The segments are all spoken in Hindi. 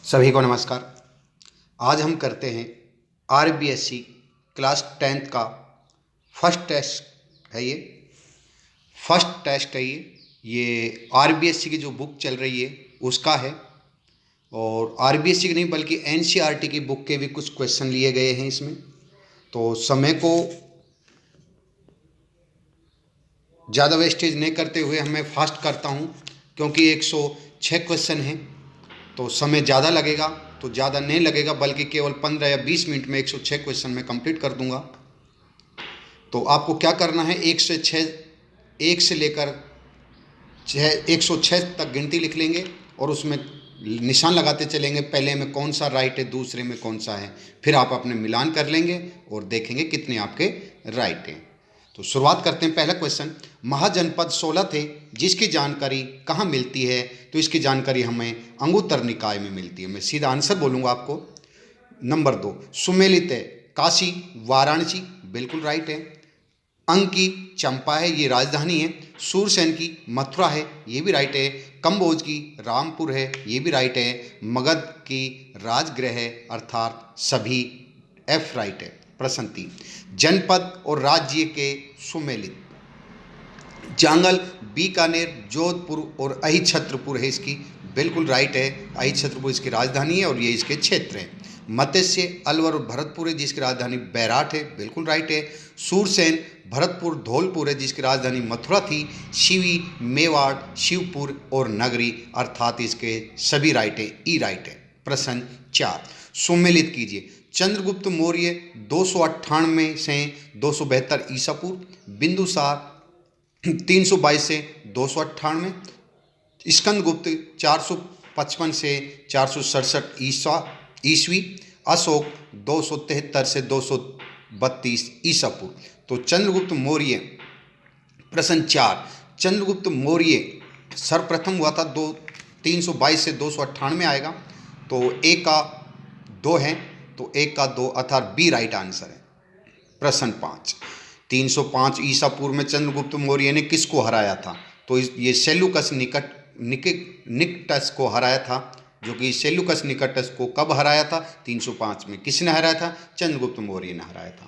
सभी को नमस्कार। आज हम करते हैं आरबीएससी क्लास 10th का फर्स्ट टेस्ट है। ये फर्स्ट टेस्ट है। ये आरबीएससी की जो बुक चल रही है उसका है, और आरबीएससी की नहीं बल्कि एनसीईआरटी की बुक के भी कुछ क्वेश्चन लिए गए हैं इसमें। तो समय को ज़्यादा वेस्टेज नहीं करते हुए मैं फास्ट करता हूँ, क्योंकि 106 क्वेश्चन हैं तो समय ज़्यादा लगेगा, तो ज़्यादा नहीं लगेगा बल्कि केवल 15 या 20 मिनट में 106 क्वेश्चन में कंप्लीट कर दूंगा। तो आपको क्या करना है, 1 से लेकर 106 तक गिनती लिख लेंगे और उसमें निशान लगाते चलेंगे, पहले में कौन सा राइट है, दूसरे में कौन सा है, फिर आप अपने मिलान कर लेंगे और देखेंगे कितने आपके राइट हैं। तो शुरुआत करते हैं। पहला क्वेश्चन, महाजनपद 16 थे जिसकी जानकारी कहाँ मिलती है? तो इसकी जानकारी हमें अंगुत्तर निकाय में मिलती है। मैं सीधा आंसर बोलूँगा आपको। नंबर 2, सुमेलित है काशी वाराणसी, बिल्कुल राइट है। अंग की चंपा है, ये राजधानी है। सूरसेन की मथुरा है, ये भी राइट है। कंबोज की रामपुर है, ये भी राइट है। मगध की राजगृह है, अर्थात सभी एफ राइट है। प्रश्न 3, जनपद और राज्य के सुमेलित। जांगल, बीकानेर, जोधपुर और अहिछत्रपुर है इसकी, बिल्कुल राइट है। अहिछत्रपुर इसकी राजधानी है और ये इसके क्षेत्र है। मत्स्य, अलवर और भरतपुर है जिसकी राजधानी बैराट है, बिल्कुल राइट है। सूरसेन, भरतपुर, धौलपुर है जिसकी राजधानी मथुरा थी। शिवी, मेवाड़, शिवपुर और नगरी, अर्थात इसके सभी राइट है, ई राइट है। प्रश्न 4, सुमेलित कीजिए। चंद्रगुप्त मौर्य 298 से 272 ईसा पूर्व, बिंदुसार 322 से 298, स्कंदगुप्त 455 से 467 ईस्वी, अशोक 273 से 232 ईसा पूर्व। तो चंद्रगुप्त मौर्य, प्रश्न 4, चंद्रगुप्त मौर्य सर्वप्रथम हुआ था 322 से 298 आएगा, तो एक का 2 है, तो एक का 2 अर्थात बी राइट आंसर है। प्रश्न 5, 305 ईसा पूर्व में चंद्रगुप्त मौर्य ने किसको हराया था? तो ये सेल्यूकस निकटस को हराया था, जो कि सेल्यूकस निकटस को कब हराया था? 305 में। किसने हराया था? चंद्रगुप्त मौर्य ने हराया था।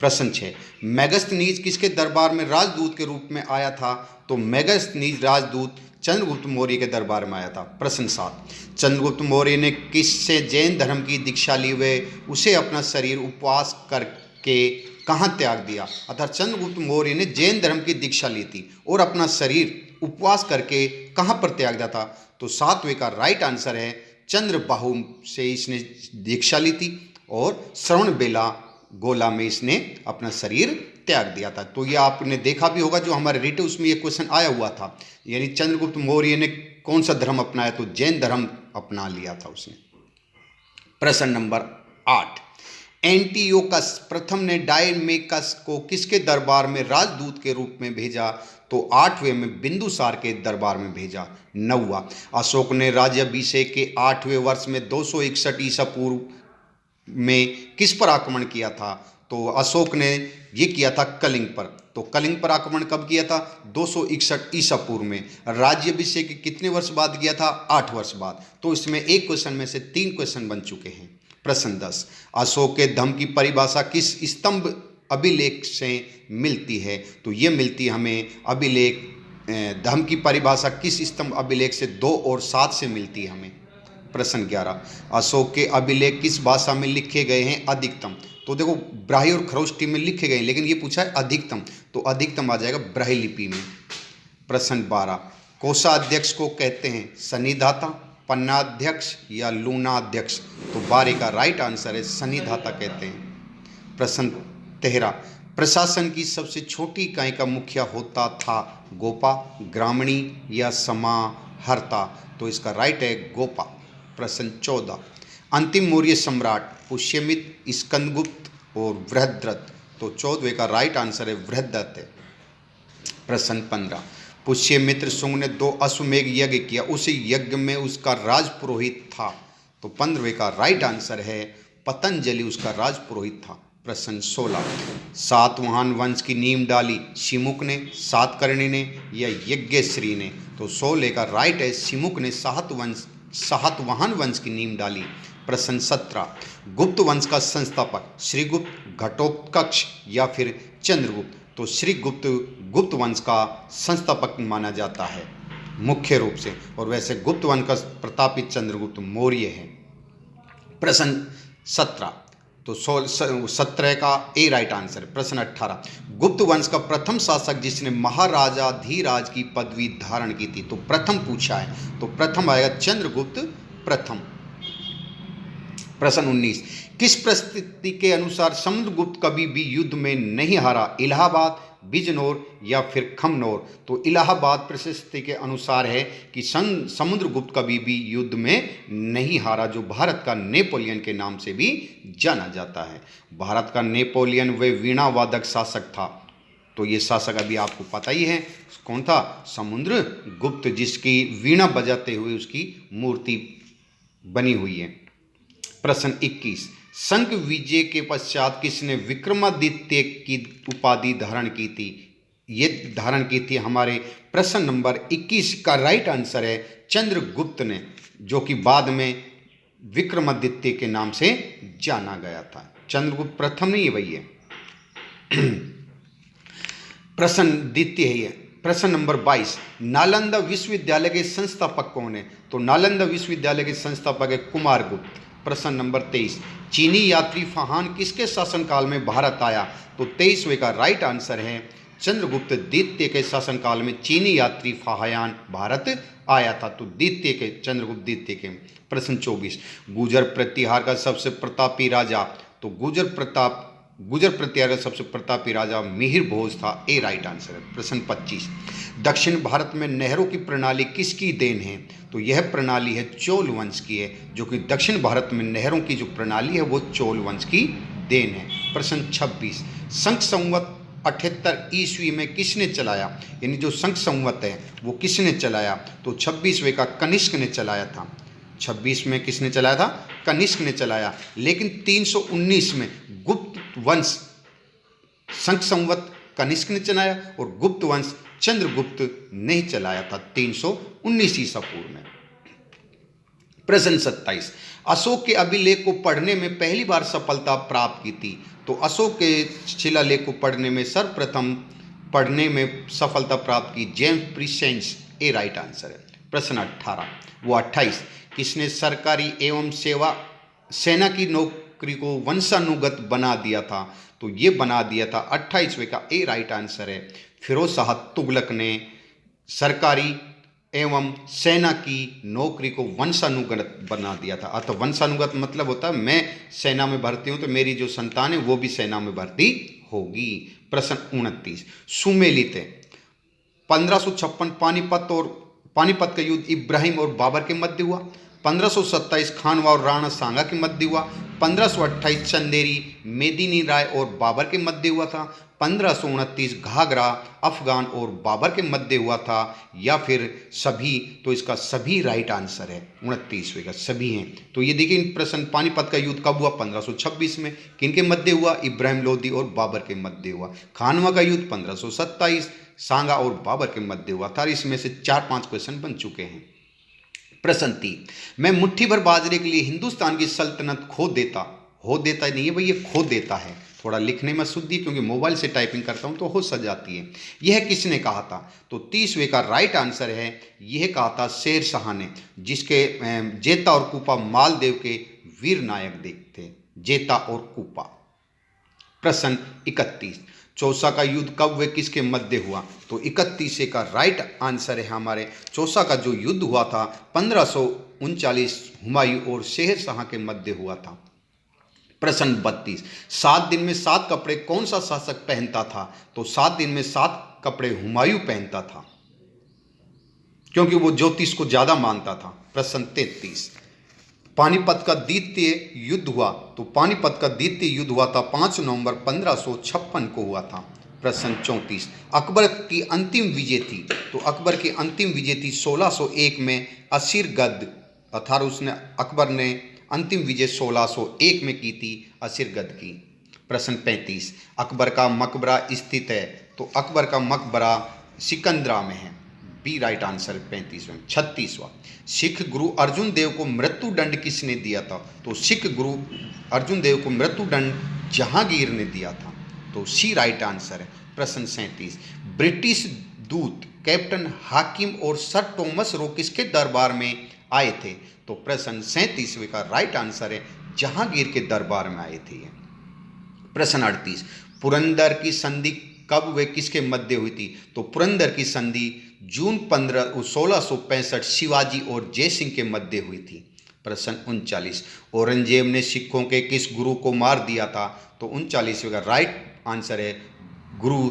प्रश्न 6, मेगस्थनीज किसके दरबार में राजदूत के रूप में आया था? तो मेगस्थनीज राजदूत चंद्रगुप्त मौर्य के दरबार में आया था। प्रश्न 7, चंद्रगुप्त मौर्य ने किससे जैन धर्म की दीक्षा ली वे उसे अपना शरीर उपवास करके कहाँ त्याग दिया? अर्थात चंद्रगुप्त मौर्य ने जैन धर्म की दीक्षा ली थी और अपना शरीर उपवास करके कहाँ पर त्याग दिया था? तो 7वें का राइट आंसर है चंद्रबाहु से इसने दीक्षा ली थी और श्रवणबेला गोला में इसने अपना शरीर त्याग दिया था। तो ये आपने देखा भी होगा, जो हमारे रिट उसमें ये क्वेश्चन आया हुआ था, यानी चंद्रगुप्त मौर्य ने कौन सा धर्म अपनाया? तो जैन धर्म अपना लिया था उसने। प्रश्न नंबर 8, एंटियोकस प्रथम ने डायमेकस को किसके दरबार में राजदूत के रूप में भेजा? तो 8वें में बिंदुसार के दरबार में भेजा। 9वां, अशोक ने राज्याभिषेक के 8वें वर्ष में 261 ईसा पूर्व में किस पर आक्रमण किया था? तो अशोक ने ये किया था कलिंग पर। तो कलिंग पर आक्रमण कब किया था? 261 ईसा पूर्व में। राज्याभिषेक कितने वर्ष बाद किया था? 8 वर्ष बाद। तो इसमें एक क्वेश्चन में से 3 क्वेश्चन बन चुके हैं। प्रश्न 10, अशोक के धम्म की परिभाषा किस स्तंभ अभिलेख से मिलती है? तो ये मिलती है हमें अभिलेख, धम्म की परिभाषा किस स्तंभ अभिलेख से 2 और 7 से मिलती है हमें। प्रश्न 11, अशोक के अभिलेख किस भाषा में लिखे गए हैं अधिकतम? तो देखो ब्राह्मी और खरोष्टी में लिखे गए, लेकिन ये पूछा है अधिकतम, तो अधिकतम आ जाएगा ब्राह्मी लिपि में। प्रश्न 12, कोषाध्यक्ष को कहते हैं सन्निधाता, पन्नाध्यक्ष या लूणाध्यक्ष? तो 12 का राइट आंसर है सन्निधाता कहते हैं। प्रश्न 13, प्रशासन की सबसे छोटी इकाई का मुखिया होता था गोपा, ग्रामणी या समाहर्ता? तो इसका राइट है गोपा। प्रश्न 14, अंतिम मौर्य सम्राट पुष्यमित्र, स्कंदगुप्त और बृहद्रथ? तो 14वें का राइट आंसर है बृहद्रथ है। प्रश्न 15, पुष्यमित्र शुंग ने 2 अश्वमेघ यज्ञ किया, उस यज्ञ में उसका राजपुरोहित था? तो 15वें का राइट आंसर है पतंजलि उसका राजपुरोहित था। प्रश्न 16, सातवाहन वंश की नींव डाली शिमुक ने, सातकर्णी ने या यज्ञश्री ने? तो 16 का राइट है शिमुक ने सातवाहन वंश की नींव डाली। प्रश्न 17, गुप्त वंश का संस्थापक श्रीगुप्त, घटोत्कच या फिर चंद्रगुप्त? तो श्रीगुप्त गुप्त वंश का संस्थापक माना जाता है मुख्य रूप से, और वैसे गुप्त वंश का प्रतापी चंद्रगुप्त मौर्य है। प्रश्न 17, तो 17 का ए राइट आंसर है। प्रश्न 18, गुप्त वंश का प्रथम शासक जिसने महाराजा धीराज की पदवी धारण की थी? तो प्रथम पूछा है, तो प्रथम आएगा चंद्रगुप्त प्रथम। प्रश्न 19, किस परिस्थिति के अनुसार समुद्रगुप्त कभी भी युद्ध में नहीं हारा? इलाहाबाद, बिजनौर या फिर खमनौर? तो इलाहाबाद परिस्थिति के अनुसार है कि समुद्रगुप्त कभी भी युद्ध में नहीं हारा, जो भारत का नेपोलियन के नाम से भी जाना जाता है। भारत का नेपोलियन वे वीणा वादक शासक था। तो ये शासक अभी आपको पता ही है कौन था, समुद्रगुप्त, जिसकी वीणा बजाते हुए उसकी मूर्ति बनी हुई है। प्रश्न 21, शंख विजय के पश्चात किसने विक्रमादित्य की उपाधि धारण की थी? ये धारण की थी हमारे प्रश्न नंबर 21 का राइट आंसर है चंद्रगुप्त ने, जो कि बाद में विक्रमादित्य के नाम से जाना गया था। चंद्रगुप्त प्रथम नहीं है भैया। प्रश्न द्वितीय है। प्रश्न नंबर 22, नालंदा विश्वविद्यालय के संस्थापक कौन है? तो नालंदा विश्वविद्यालय के संस्थापक है कुमारगुप्त। प्रश्न नंबर 23, चीनी यात्री फाहान किसके शासनकाल में भारत आया? तो 23वें का राइट आंसर है चंद्रगुप्त द्वितीय के शासनकाल में चीनी यात्री फाहान भारत आया था। तो द्वितीय के, चंद्रगुप्त द्वितीय के। प्रश्न 24, गुर्जर प्रतिहार का सबसे प्रतापी राजा? तो गुर्जर प्रतिहार का सबसे प्रतापी राजा मिहिर भोज था। ए राइट आंसर है। प्रश्न 25, दक्षिण भारत में नहरों की प्रणाली किसकी देन है? तो यह प्रणाली है चोल वंश की है, जो कि दक्षिण भारत में नहरों की जो प्रणाली है वो चोल वंश की देन है। प्रश्न 26, शंख संवत 78 ईस्वी में किसने चलाया? यानी जो शंख संवत है वो किसने चलाया? तो 26वें का कनिष्क ने चलाया था। 26 में किसने चलाया था? कनिष्क ने चलाया। लेकिन 319 में गुप्त वंश शंख संवत कनिष्क ने चलाया और गुप्त वंश चंद्रगुप्त ने चलाया था 319 ईसा पूर्व में। प्रश्न 27, अशोक के अभिलेख को पढ़ने में पहली बार सफलता प्राप्त की थी? तो अशोक के शिलालेख को पढ़ने में सर्वप्रथम पढ़ने में सफलता प्राप्त की जेम्स प्रीसेंस। ए राइट आंसर है। प्रश्न 28, किसने सरकारी एवं सेना की नौकरी को वंशानुगत बना दिया था? तो ये बना दिया था 28वें का ए राइट आंसर है फिरोज शाह तुगलक ने सरकारी एवं सेना की नौकरी को वंशानुगत बना दिया था। अतः वंशानुगत मतलब होता है मैं सेना में भर्ती हूँ तो मेरी जो संतान है वो भी सेना में भर्ती होगी। प्रश्न 29, सुमेलित है 1556 पानीपत का युद्ध इब्राहिम और बाबर के मध्य हुआ। 1527 खानवा और राणा सांगा के मध्य हुआ। 1528 चंदेरी मेदिनी राय और बाबर के मध्य हुआ था। 1529 घाघरा अफगान और बाबर के मध्य हुआ था, या फिर सभी? तो इसका सभी राइट आंसर है 29वें का सभी हैं। तो ये देखिए प्रश्न, पानीपत का युद्ध कब हुआ? 1526 में। किनके मध्य हुआ? इब्राहिम लोदी और बाबर के मध्य हुआ। खानवा का युद्ध 1527 सांगा और बाबर के मध्य हुआ था। इसमें से 4-5 क्वेश्चन बन चुके हैं। प्रश्न 3, मैं मुट्ठी भर बाजरे के लिए हिंदुस्तान की सल्तनत खो देता नहीं है भाई, ये खो देता है। थोड़ा लिखने में शुद्धि, क्योंकि मोबाइल से टाइपिंग करता हूँ तो हो सक जाती है। यह किसने कहा था? तो 30वें का राइट आंसर है, यह कहा था शेर शाह ने, जिसके जेता और कुपा मालदेव के वीर नायक थे, जेता और कुपा। प्रश्न 31, चौसा का युद्ध कब व किसके मध्य हुआ? तो 31 का राइट आंसर है हमारे चौसा का जो युद्ध हुआ था 1539 हुमायूं और शेर शाह के मध्य हुआ था। प्रश्न 32, 7 दिन में 7 कपड़े कौन सा शासक पहनता था? तो 7 दिन में 7 कपड़े हुमायूं पहनता था, क्योंकि वो ज्योतिष को ज्यादा मानता था। प्रश्न 33, पानीपत का द्वितीय युद्ध हुआ? तो पानीपत का द्वितीय युद्ध हुआ था 5 नवंबर 1556 को हुआ था। प्रश्न 34, अकबर की अंतिम विजय थी? तो अकबर की अंतिम विजय थी 1601 में असीरगढ़, अर्थात अकबर ने अंतिम विजय 1601 में की थी असीरगढ़ की। प्रश्न 35, अकबर का मकबरा स्थित है? तो अकबर का मकबरा सिकंदरा में है, बी राइट आंसर 35वां। 36वां, सिख गुरु अर्जुन देव को मृत्यु दंड किसने दिया था? तो सिख गुरु अर्जुन देव को मृत्यु दंड जहांगीर ने दिया था, तो सी राइट आंसर है। प्रश्न 37, ब्रिटिश दूत कैप्टन हाकिम और सर टॉमस रो किसके दरबार में आए थे? तो प्रश्न 37वें का राइट आंसर है जहांगीर के दरबार में आए थे। प्रश्न 38, पुरंदर की संधि कब व किसके मध्य हुई थी? तो पुरंदर की संधि जून 1665 शिवाजी और जयसिंह के मध्य हुई थी। प्रश्न 39, औरंगजेब ने सिखों के किस गुरु को मार दिया था? तो 39वें का राइट आंसर है गुरु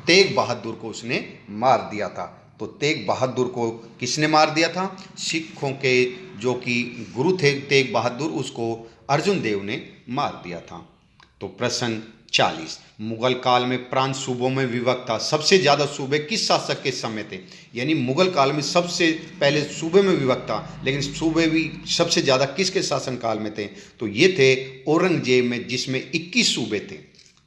तेग बहादुर को उसने मार दिया था। तो तेग बहादुर को किसने मार दिया था? सिखों के जो कि गुरु थे तेग बहादुर, उसको अर्जुन देव ने मार दिया था। तो प्रश्न 40, मुगल काल में प्रांत सूबों में विभक्त था, सबसे ज़्यादा सूबे किस शासक के समय थे? यानी मुगल काल में सबसे पहले सूबे में विभक्त था, लेकिन सूबे भी सबसे ज़्यादा किसके शासनकाल में थे? तो ये थे औरंगजेब में, जिसमें 21 सूबे थे।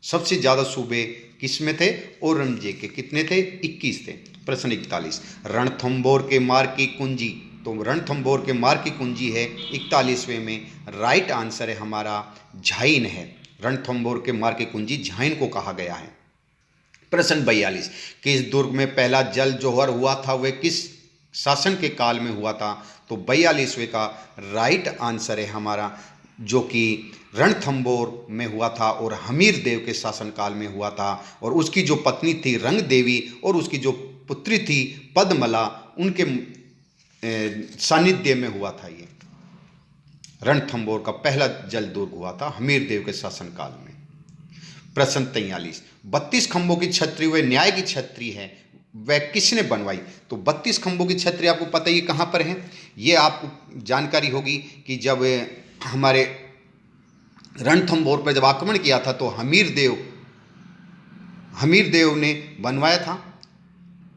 सबसे ज़्यादा सूबे किस में थे? औरंगजेब के। कितने थे? 21 थे। प्रश्न 41, रणथंभौर के मार की कुंजी, तो रणथंभौर के मार की कुंजी है 41वें में, राइट आंसर है हमारा झाइन है। रणथंभौर के मार की कुंजी झाइन को कहा गया है। प्रश्न 42, किस दुर्ग में पहला जल जौहर हुआ था, वह किस शासन के काल में हुआ था? तो 42वें का राइट आंसर है हमारा जो कि रणथंभौर में हुआ था और हमीर देव के शासनकाल में हुआ था, और उसकी जो पत्नी थी रंग देवी और उसकी जो पुत्री थी पद्मला, उनके सानिध्य में हुआ था। ये रणथंभौर का पहला जल दुर्ग हुआ था हमीर देव के शासनकाल में। प्रश्न 43, 32 खंभों की छतरी वह न्याय की छतरी है, वह किसने बनवाई? तो 32 खंभों की छतरी आपको पता ही कहाँ पर है? ये आपको जानकारी होगी कि जब हमारे रणथंभौर पर जब आक्रमण किया था तो हमीर देव ने बनवाया था।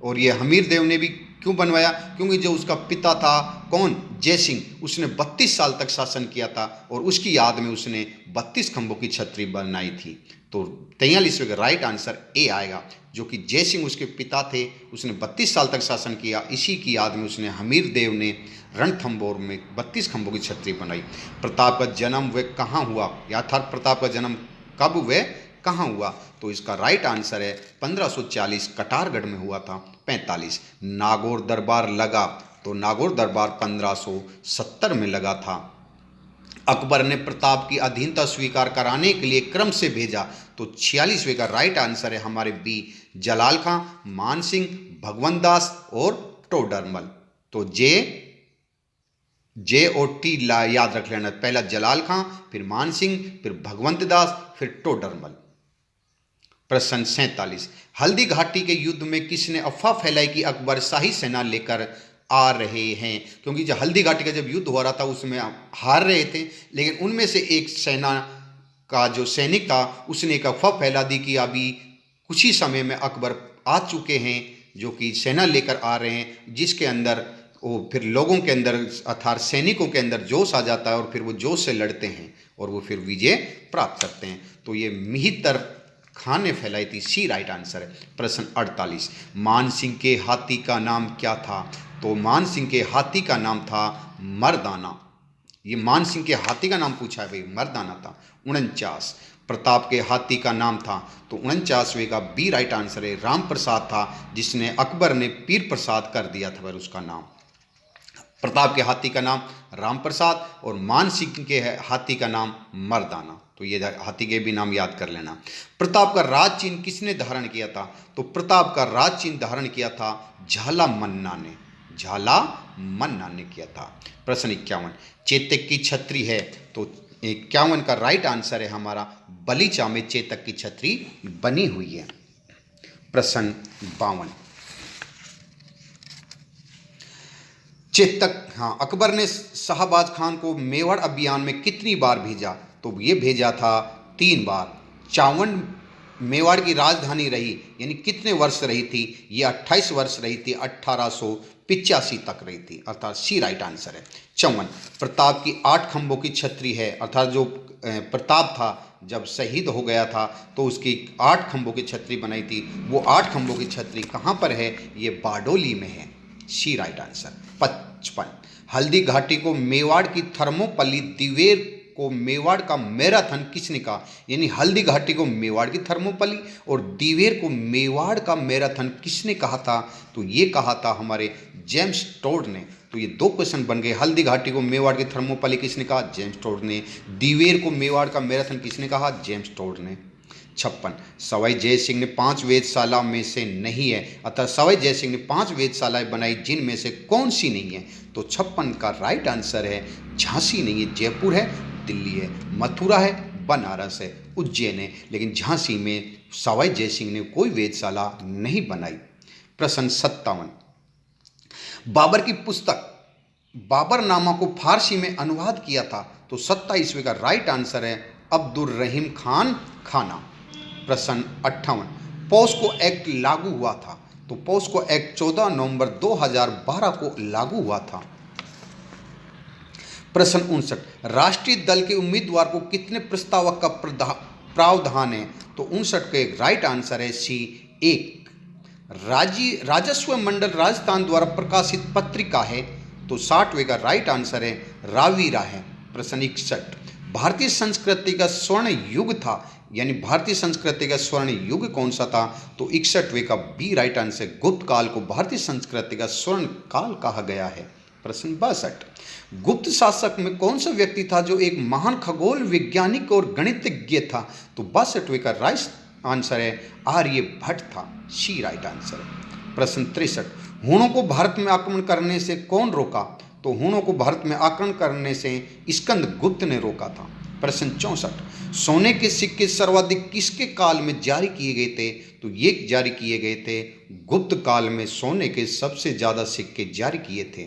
और ये हमीर देव ने भी क्यों बनवाया? क्योंकि जो उसका पिता था कौन? जयसिंह, उसने 32 साल तक शासन किया था और उसकी याद में उसने 32 खंभों की छतरी बनाई थी। तो 43वें का राइट आंसर ए आएगा, जो कि जयसिंह उसके पिता थे, उसने 32 साल तक शासन किया, इसी की याद में उसने हमीर देव ने रणथंभौर में 32 खंभों की छतरी बनाई। प्रताप का जन्म वह कहाँ हुआ? यथार्थ प्रताप का जन्म कब वह कहाँ हुआ? तो इसका राइट आंसर है 1540 कटारगढ़ में हुआ था। 45, नागौर दरबार लगा, तो नागौर दरबार 1570 में लगा था। अकबर ने प्रताप की अधीनता स्वीकार कराने के लिए क्रम से भेजा, तो 46वें का राइट आंसर है हमारे बी जलाल खां, मान सिंह, भगवंत दास और टोडरमल। तो जे और टी याद रख लेना, पहला जलाल खां, फिर मान सिंह, फिर भगवंत दास, फिर टोडरमल। प्रश्न 47, हल्दी घाटी के युद्ध में किसने अफवाह फैलाई कि अकबर शाही सेना लेकर आ रहे हैं? क्योंकि जो हल्दी घाटी का जब युद्ध हो रहा था उसमें हार रहे थे, लेकिन उनमें से एक सेना का जो सैनिक था उसने एक अफवाह फैला दी कि अभी कुछ ही समय में अकबर आ चुके हैं, जो कि सेना लेकर आ रहे हैं, जिसके अंदर वो फिर लोगों के अंदर अर्थात सैनिकों के अंदर जोश आ जाता है और फिर वो जोश से लड़ते हैं और वो फिर विजय प्राप्त करते हैं। तो ये मिहितर खान ने फैलाई थी, सी राइट आंसर है। प्रश्न 48, मान सिंह के हाथी का नाम क्या था? तो मान सिंह के हाथी का नाम था मर्दाना। ये मान सिंह के हाथी का नाम पूछा है भाई, मर्दाना था। 49, प्रताप के हाथी का नाम था, तो 49वें का बी राइट आंसर है राम प्रसाद था, जिसने अकबर ने पीर प्रसाद कर दिया था फिर उसका नाम। प्रताप के हाथी का नाम राम प्रसाद और मान सिंह के हाथी का नाम मर्दाना। तो ये हाथी के भी नाम याद कर लेना। प्रताप का राज चिन्ह किसने धारण किया था? तो प्रताप का राज चिन्ह धारण किया था झाला मन्ना ने, झाला मन्ना ने किया था। प्रश्न 51, चेतक की छतरी है, तो 51 का राइट आंसर है हमारा बलीचा में चेतक की छतरी बनी हुई है। प्रश्न 52, चेतक, हाँ, अकबर ने शाहबाज खान को मेवाड़ अभियान में कितनी बार भेजा? तो ये भेजा था 3 बार। 54 मेवाड़ की राजधानी रही, यानी कितने वर्ष रही थी? ये 28 वर्ष रही थी, 1885 तक रही थी, अर्थात सी राइट आंसर है। 54, प्रताप की 8 खंभों की छतरी है, अर्थात जो प्रताप था जब शहीद हो गया था तो उसकी 8 खंभों की छतरी बनाई थी। वो 8 खंभों की छतरी कहाँ पर है? ये बारडोली में है। सी राइट आंसर। 55, हल्दी घाटी को मेवाड़ की थर्मोपल्ली, दिवेर को मेवाड़ का मैराथन किसने कहा? यानी हल्दी घाटी को मेवाड़ की थर्मोपल्ली और दिवेर को मेवाड़ का मैराथन किसने कहा था? तो ये कहा था हमारे जेम्स टोड ने। तो ये 2 क्वेश्चन बन गए। हल्दी घाटी को मेवाड़ की थर्मोपल्ली किसने कहा? जेम्स टोड ने। दिवेर को मेवाड़ का मैराथन किसने कहा? जेम्स टोड ने। 56, सवाई जय सिंह ने 5 वेधशाला में से नहीं है, अतः सवाई जय सिंह ने 5 वेधशालाएं बनाई, जिनमें से कौन सी नहीं है? तो 56 का राइट आंसर है झांसी नहीं है, जयपुर है, दिल्ली है, मथुरा है, बनारस है, उज्जैन है, लेकिन झांसी में सवाई जय सिंह ने कोई वेधशाला नहीं बनाई। प्रश्न 57, बाबर की पुस्तक बाबरनामा को फारसी में अनुवाद किया था। तो 27 ईस्वी का राइट आंसर है अब्दुल रहीम खान खाना। प्रश्न 58, पोस्को एक्ट लागू हुआ था। तो पोस्को एक्ट 14 नवंबर 2012 को लागू हुआ था। प्रश्न 59, राष्ट्रीय दल के उम्मीदवार को कितने प्रस्तावक का प्रावधान है? तो 59 का एक राइट आंसर है सी 1। राजस्व मंडल राजस्थान द्वारा प्रकाशित पत्रिका है। तो 60वें का राइट आंसर है रावीरा है। प्रश्न 61, भारतीय संस्कृति का स्वर्ण युग था, यानी भारतीय संस्कृति का स्वर्ण युग कौन सा था? तो 61वें का बी राइट आंसर, गुप्त काल को भारतीय संस्कृति का स्वर्ण काल कहा गया है। प्रश्न 62, गुप्त शासक में कौन सा व्यक्ति था जो एक महान खगोल वैज्ञानिक और गणितज्ञ था? तो 62वें का राइट आंसर है आर्यभट्ट था, सी राइट आंसर है। प्रश्न 63, हूणों को भारत में आक्रमण करने से कौन रोका? तो हूणों को भारत में आक्रमण करने से स्कंदगुप्त ने रोका था। प्रश्न 64, सोने के सिक्के सर्वाधिक किसके काल में जारी किए गए थे? तो ये जारी किए गए थे गुप्त काल में, सोने के सबसे ज्यादा सिक्के जारी किए थे।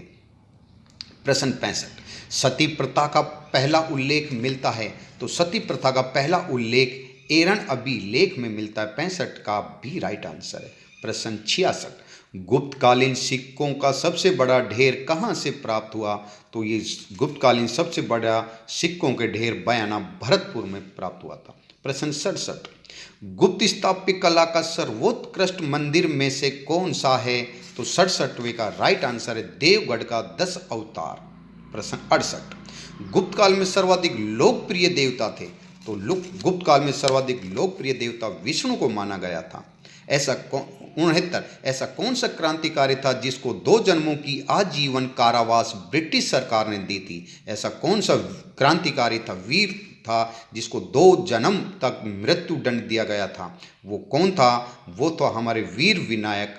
प्रश्न 65, सती प्रथा का पहला उल्लेख मिलता है। तो सती प्रथा का पहला उल्लेख एरन अभिलेख में मिलता है। 65 का भी राइट आंसर है। प्रश्न 66, गुप्तकालीन सिक्कों का सबसे बड़ा ढेर कहाँ से प्राप्त हुआ? तो ये गुप्तकालीन सबसे बड़ा सिक्कों के ढेर बयाना भरतपुर में प्राप्त हुआ था। प्रश्न 67, गुप्त स्थापत्य कला का सर्वोत्कृष्ट मंदिर में से कौन सा है? तो 67वें का राइट आंसर है देवगढ़ का 10 अवतार। प्रश्न 68, गुप्त काल में सर्वाधिक लोकप्रिय देवता थे। तो गुप्त काल में सर्वाधिक लोकप्रिय देवता विष्णु को माना गया था। 69, ऐसा कौन सा क्रांतिकारी था जिसको 2 जन्मों की आजीवन कारावास ब्रिटिश सरकार ने दी थी? ऐसा कौन सा क्रांतिकारी था, वीर था, जिसको 2 जन्म तक मृत्यु दंड दिया गया था? वो कौन था? वो तो हमारे वीर विनायक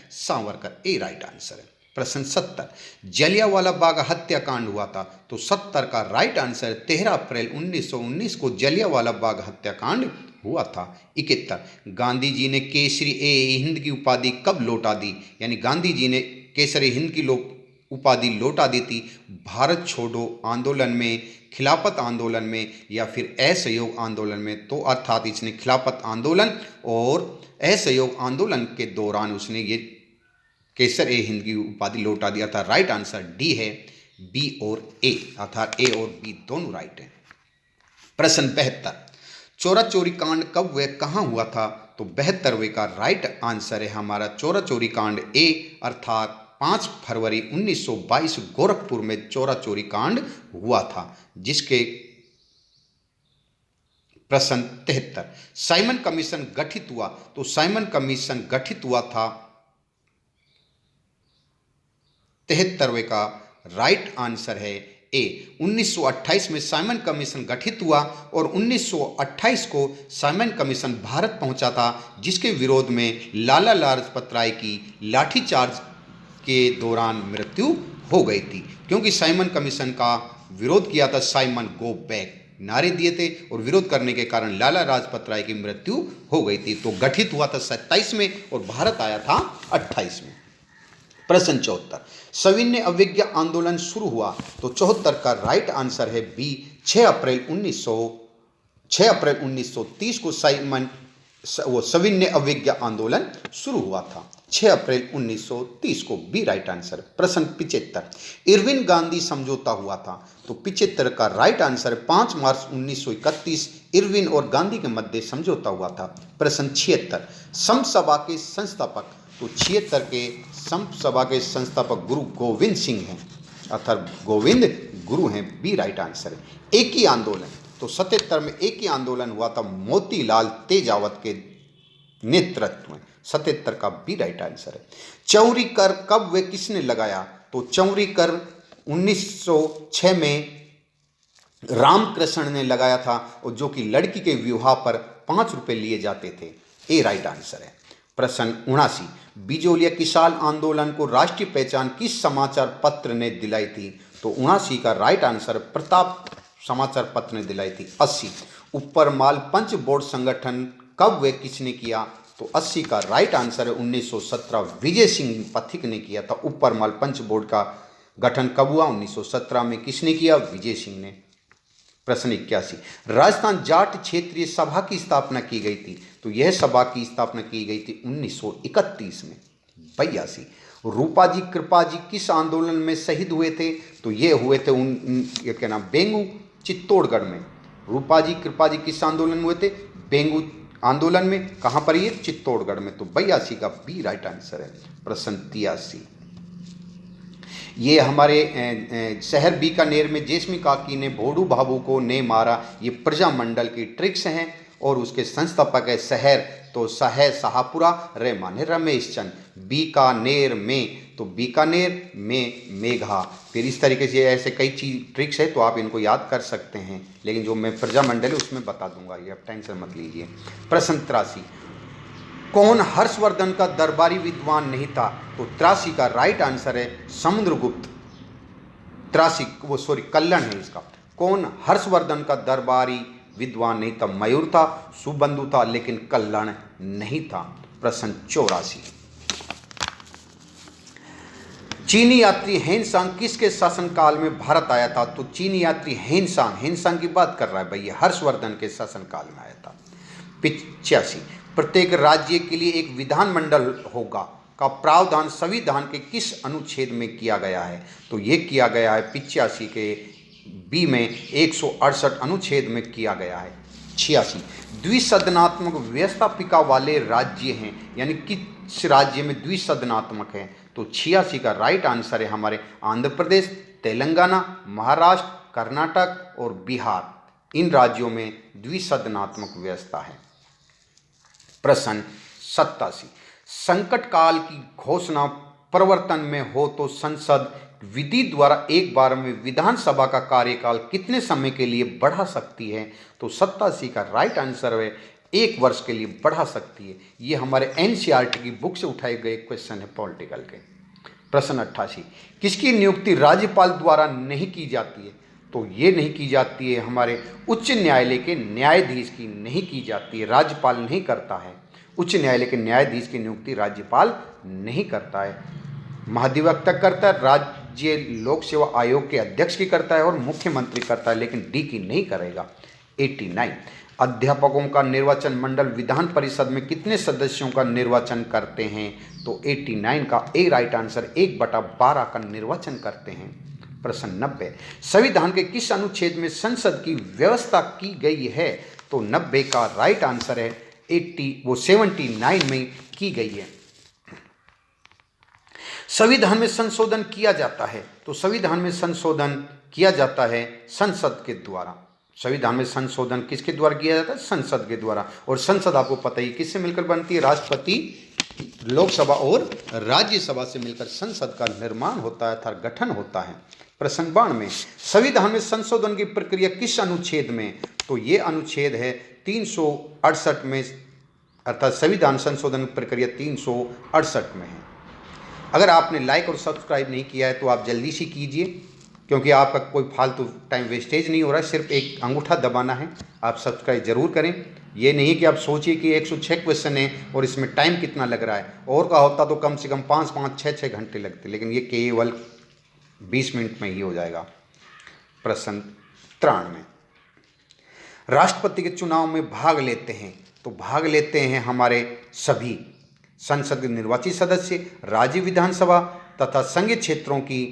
सावरकर, ए राइट आंसर है। प्रश्न 70, जलियांवाला बाग हत्याकांड हुआ था। तो 70 का राइट आंसर 13 अप्रैल 1919 को जलियांवाला बाग हत्याकांड हुआ था। 71, गांधी जी ने केसरी ए हिंद की उपाधि कब लौटा दी? यानी गांधी जी ने केसरी हिंद की उपाधि लौटा दी थी भारत छोड़ो आंदोलन में, खिलाफत आंदोलन में, या फिर असहयोग आंदोलन में। तो अर्थात इसने खिलाफत आंदोलन और असहयोग आंदोलन के दौरान उसने ये केसर ए हिंद की उपाधि लौटा दिया था। राइट आंसर डी है, बी और ए, अर्थात ए और बी दोनों राइट है। प्रश्न 72, चोरा चोरी कांड कब व कहाँ हुआ था? तो 72वें का राइट आंसर है हमारा चोरा चोरी कांड ए, अर्थात 5 फरवरी 1922 गोरखपुर में चोरा चोरी कांड हुआ था, जिसके प्रश्न 73, साइमन कमीशन गठित हुआ। तो साइमन कमीशन गठित हुआ था 73वें का राइट आंसर है ए। 1928 में साइमन कमीशन गठित हुआ और 1928 को साइमन कमीशन भारत पहुंचा था, जिसके विरोध में लाला लाजपत राय की लाठीचार्ज के दौरान मृत्यु हो गई थी, क्योंकि साइमन कमीशन का विरोध किया था। साइमन गो बैक नारे दिए थे और विरोध करने के कारण लाला लाजपत राय की मृत्यु हो गई थी। तो गठित हुआ था 27 में और भारत आया था 28 में। प्रश्न 74, सविनय अवज्ञा आंदोलन शुरू हुआ। तो 74 का राइट आंसर है बी, 6 अप्रैल 1930 को सविनय अवज्ञा आंदोलन शुरू हुआ था। 6 अप्रैल 1930 को बी राइट आंसर। प्रश्न 75, इरविन गांधी समझौता हुआ था। तो 75 का राइट आंसर 5 मार्च 1931 इरविन और गांधी के मध्य समझौता हुआ था। प्रश्न 76, समसभा के संस्थापक। तो 76 के संत सभा के संस्थापक गुरु गोविंद सिंह हैं, अर्थात गोविंद गुरु हैं, बी राइट आंसर है। एक ही आंदोलन, तो 77 में एक ही आंदोलन हुआ था मोतीलाल तेजावत के नेतृत्व में, 77 का बी राइट आंसर है। चौरी कर कब व किसने लगाया, तो चौरी कर 1906 में रामकृष्ण ने लगाया था, और जो कि लड़की के विवाह पर 5 रुपए लिए जाते थे, ए राइट आंसर है। प्रश्न 79, बिजोलिया किसान आंदोलन को राष्ट्रीय पहचान किस समाचार पत्र ने दिलाई थी, तो 79 का राइट आंसर प्रताप समाचार पत्र ने दिलाई थी। 80, ऊपरमाल पंच बोर्ड संगठन कब व किसने किया, तो 80 का राइट आंसर है 1917 विजय सिंह पथिक ने किया था। ऊपरमाल पंच बोर्ड का गठन कब हुआ, 1917 में, किसने किया, विजय सिंह ने। प्रश्न 81, राजस्थान जाट क्षेत्रीय सभा की स्थापना की गई थी, तो यह सभा की स्थापना की गई थी 1931 में। 82, रूपा जी कृपा जी किस आंदोलन में शहीद हुए थे, तो ये हुए थे ये क्या नाम, बेंगू चित्तौड़गढ़ में। रूपा जी कृपा जी किस आंदोलन में हुए थे, बेंगू आंदोलन में। कहाँ पर ये, चित्तौड़गढ़ में, तो 82 का बी राइट आंसर है। प्रश्न 83, ये हमारे शहर बीकानेर में जेस्मी काकी ने भोडू बाबू को ने मारा, ये प्रजामंडल की ट्रिक्स हैं, और उसके संस्थापक है शहर, तो शहर शाहपुरा, रे माने रमेश चंद। बीकानेर में, तो बीकानेर में मेघा। फिर इस तरीके से ऐसे कई चीज ट्रिक्स है, तो आप इनको याद कर सकते हैं, लेकिन जो मैं प्रजामंडल है उसमें बता दूंगा, ये आप टेंशन मत लीजिए। प्रश्न 83, कौन हर्षवर्धन का दरबारी विद्वान नहीं था, तो 83 का राइट आंसर है समुद्रगुप्त। 83 कल्लण है इसका। कौन हर्षवर्धन का दरबारी विद्वान नहीं था, मयूर था, सुबंधु था, लेकिन कल्लण नहीं था। प्रश्न 84, चीनी यात्री हेनसांग किसके शासनकाल में भारत आया था, तो चीनी यात्री हेनसांग की बात कर रहा है भैया, हर्षवर्धन के शासनकाल में आया था। 85, प्रत्येक राज्य के लिए एक विधानमंडल होगा का प्रावधान संविधान के किस अनुच्छेद में किया गया है, तो ये किया गया है 85 के बी में 168 अनुच्छेद में किया गया है। 86, द्विसदनात्मक व्यवस्थापिका वाले राज्य हैं, यानी किस राज्य में द्विसदनात्मक है, तो 86 का राइट आंसर है हमारे आंध्र प्रदेश, तेलंगाना, महाराष्ट्र, कर्नाटक और बिहार। इन राज्यों में द्विसदनात्मक व्यवस्था है। प्रश्न 87, संकट काल की घोषणा प्रवर्तन में हो तो संसद विधि द्वारा एक बार में विधानसभा का कार्यकाल कितने समय के लिए बढ़ा सकती है, तो 87 का राइट आंसर है 1 वर्ष के लिए बढ़ा सकती है। ये हमारे एनसीईआरटी की बुक से उठाए गए क्वेश्चन है पॉलिटिकल के। प्रश्न 88, किसकी नियुक्ति राज्यपाल द्वारा नहीं की जाती है, तो ये नहीं की जाती है हमारे उच्च न्यायालय के न्यायाधीश की नहीं की जाती है, राज्यपाल नहीं करता है। उच्च न्यायालय के न्यायाधीश की नियुक्ति राज्यपाल नहीं करता है, महाधिवक्ता करता है, राज्य लोक सेवा आयोग के अध्यक्ष की करता है और मुख्यमंत्री करता है, लेकिन डी की नहीं करेगा। 89, अध्यापकों का निर्वाचन मंडल विधान परिषद में कितने सदस्यों का निर्वाचन करते हैं, तो 89 का ए राइट आंसर 1/12 का निर्वाचन करते हैं। प्रश्न 90, संविधान के किस अनुच्छेद में संसद की व्यवस्था की गई है, तो 90 का राइट आंसर है 79 में की गई है। संविधान में संशोधन किया जाता है, तो संविधान में संशोधन किया जाता है संसद के द्वारा। संविधान में संशोधन किसके द्वारा किया जाता है, संसद के द्वारा। और संसद आपको पता ही किससे मिलकर बनती है, राष्ट्रपति, लोकसभा और राज्यसभा से मिलकर संसद का निर्माण होता है अर्थात गठन होता है। प्रश्न 92, संविधान में संशोधन की प्रक्रिया किस अनुच्छेद में, तो ये अनुच्छेद है 368 में, अर्थात संविधान संशोधन प्रक्रिया 368 में है। अगर आपने लाइक और सब्सक्राइब नहीं किया है तो आप जल्दी से कीजिए, क्योंकि आपका कोई फालतू टाइम वेस्टेज नहीं हो रहा है, सिर्फ एक अंगूठा दबाना है। आप सब्सक्राइब जरूर करें। ये नहीं कि आप सोचिए कि 106 क्वेश्चन है और इसमें टाइम कितना लग रहा है, और का होता तो कम से कम 5-5, 6-6 घंटे लगते, लेकिन ये केवल 20 मिनट में ही हो जाएगा। प्रश्न 93, राष्ट्रपति के चुनाव में भाग लेते हैं, तो भाग लेते हैं हमारे सभी संसद के निर्वाचित सदस्य, राज्य विधानसभा तथा संघीय क्षेत्रों की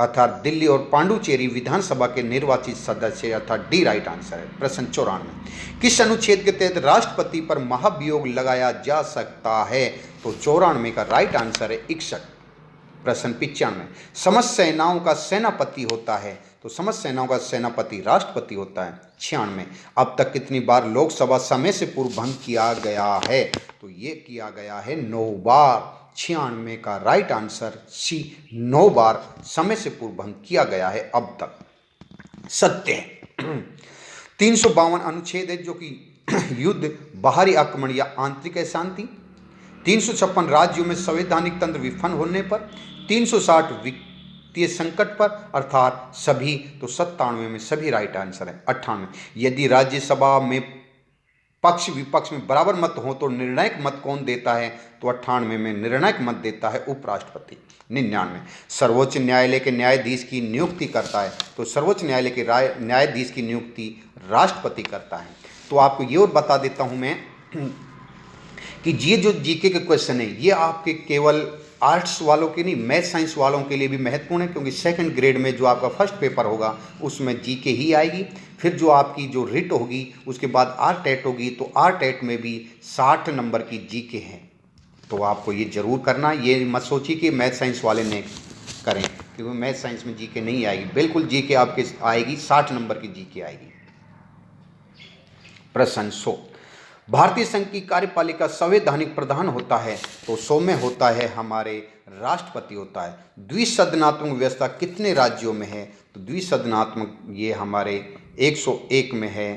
अर्थात दिल्ली और पांडुचेरी विधानसभा के निर्वाचित सदस्य, अर्थात डी राइट आंसर है। प्रश्न 94, किस अनुच्छेद के तहत राष्ट्रपति पर महाभियोग लगाया जा सकता है? तो 94 का राइट आंसर है 61। प्रश्न 95, समस्त सेनाओं का सेनापति होता है? तो समस्त सेनाओं का सेनापति राष्ट्रपति होता है। 96, अब तक कितनी बार लोकसभा समय से पूर्व भंग किया गया है? तो ये किया गया है 9 बार। 96 का राइट आंसर सी, 9 बार समय से पूर्व भंग किया गया है अब तक। सत्य है। 352 अनुच्छेद है जो कि युद्ध, बाहरी आक्रमण या आंतरिक अशांति। 356 राज्यों में संवैधानिक तंत्र विफल होने पर। 360 वित्तीय संकट पर, अर्थात सभी। तो 97 में सभी राइट आंसर है। 98, यदि राज्यसभा में पक्ष विपक्ष में बराबर मत हो तो निर्णायक मत कौन देता है? तो 98 में निर्णायक मत देता है उपराष्ट्रपति। 99, सर्वोच्च न्यायालय के न्यायाधीश की नियुक्ति करता है? तो सर्वोच्च न्यायालय के न्यायाधीश की नियुक्ति राष्ट्रपति करता है। तो आपको ये और बता देता हूँ मैं कि ये जो जीके के क्वेश्चन है ये आपके केवल आर्ट्स वालों के नहीं, मैथ साइंस वालों के लिए भी महत्वपूर्ण है, क्योंकि सेकंड ग्रेड में जो आपका फर्स्ट पेपर होगा उसमें जीके ही आएगी। फिर जो आपकी जो रिट होगी उसके बाद आर टेट होगी, तो आर टेट में भी 60 नंबर की जीके है। तो आपको ये जरूर करना, ये मत सोचिए कि मैथ साइंस वाले ने करें, क्योंकि मैथ साइंस में जीके नहीं आएगी। बिल्कुल जीके आपके आएगी, 60 नंबर की जीके आएगी। प्रश्न 100, भारतीय संघ की कार्यपालिका संवैधानिक प्रधान होता है? तो 100 में होता है हमारे राष्ट्रपति होता है। द्विसदनात्मक व्यवस्था कितने राज्यों में है? तो द्विसदनात्मक ये हमारे 101 में है।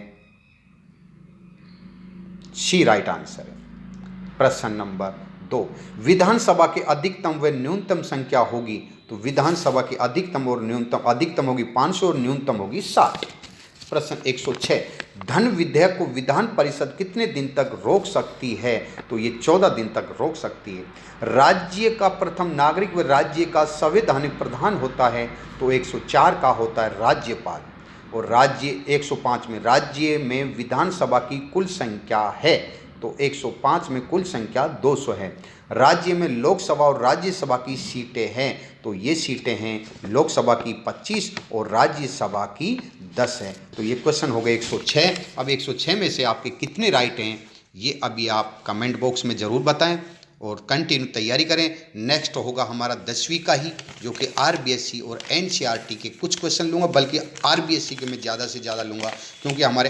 सी राइट आंसर है। प्रश्न नंबर 2, विधानसभा की अधिकतम व न्यूनतम संख्या होगी? तो विधानसभा की अधिकतम और न्यूनतम, अधिकतम होगी 500 और न्यूनतम होगी 60। प्रश्न 106, धन विधेयक को विधान परिषद कितने दिन तक रोक सकती है? तो ये 14 दिन तक रोक सकती है। राज्य का प्रथम नागरिक व राज्य का संवैधानिक प्रधान होता है? तो 104 का होता है राज्यपाल। और राज्य 105 में राज्य में विधानसभा की कुल संख्या है? तो 105 में कुल संख्या 200 है। राज्य में लोकसभा और राज्यसभा की सीटें हैं? तो ये सीटें हैं लोकसभा की 25 और राज्यसभा की 10 है। तो ये क्वेश्चन हो गए 106। अब 106 में से आपके कितने राइट हैं ये अभी आप कमेंट बॉक्स में ज़रूर बताएं और कंटिन्यू तैयारी करें। नेक्स्ट होगा हमारा 10वीं का ही, जो कि आरबीएससी और एनसीईआरटी के कुछ क्वेश्चन लूँगा, बल्कि आरबीएससी के मैं ज़्यादा से ज़्यादा लूँगा, क्योंकि हमारे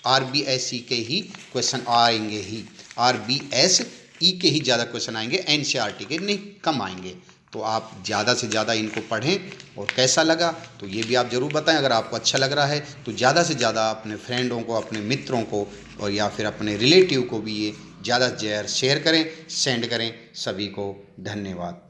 आरबीएससी के ही क्वेश्चन आएंगे ही, आरबीएसई के ही ज़्यादा क्वेश्चन आएंगे, एनसीईआरटी के नहीं कम आएंगे। तो आप ज़्यादा से ज़्यादा इनको पढ़ें। और कैसा लगा तो ये भी आप ज़रूर बताएं। अगर आपको अच्छा लग रहा है तो ज़्यादा से ज़्यादा अपने फ्रेंडों को, अपने मित्रों को और या फिर अपने रिलेटिव को भी ये ज़्यादा से ज़्यादा शेयर करें, सेंड करें। सभी को धन्यवाद।